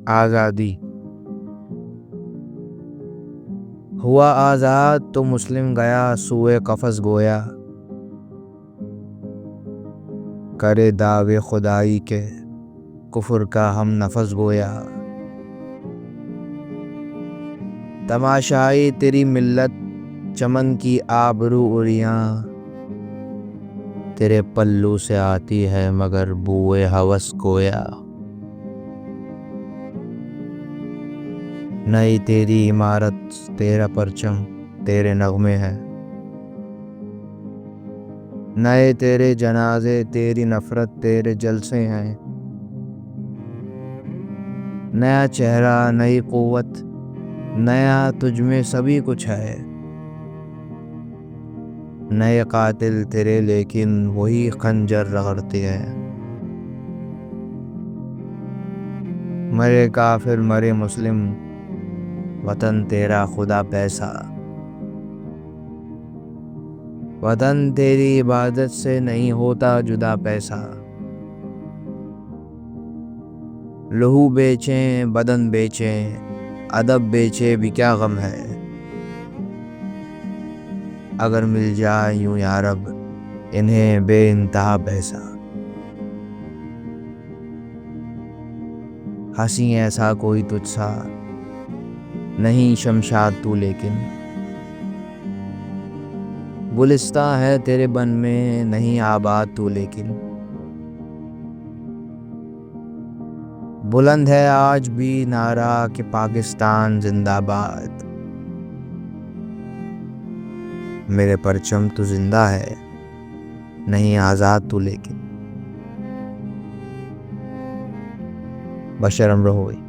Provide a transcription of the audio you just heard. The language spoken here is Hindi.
आज़ादी। हुआ आज़ाद तो मुस्लिम गया सूए कफस गोया, करे दावे खुदाई के कुफर का हम नफस गोया। तमाशाई तेरी मिल्लत चमन की आबरू उरियां, तेरे पल्लू से आती है मगर बूए हवस गोया। नई तेरी इमारत तेरा परचम तेरे नगमे हैं, नए तेरे जनाजे तेरी नफरत तेरे जलसे हैं। नया चेहरा नई कुव्वत नया तुझमें सभी कुछ है, नए कातिल तेरे लेकिन वही खंजर रगड़ते हैं। मरे काफिर मरे मुस्लिम वतन तेरा खुदा पैसा, वतन तेरी इबादत से नहीं होता जुदा पैसा। लहू बेचें बदन बेचें अदब बेचे भी क्या गम है, अगर मिल जाए यूं यारब इन्हें बेइंतहा पैसा। हंसी ऐसा कोई तुझसा नहीं शमशाद तू लेकिन, गुलिस्तां है तेरे बन में नहीं आबाद तू लेकिन। बुलंद है आज भी नारा कि पाकिस्तान जिंदाबाद, मेरे परचम तू जिंदा है नहीं आज़ाद तू लेकिन। बशर अमर हुई।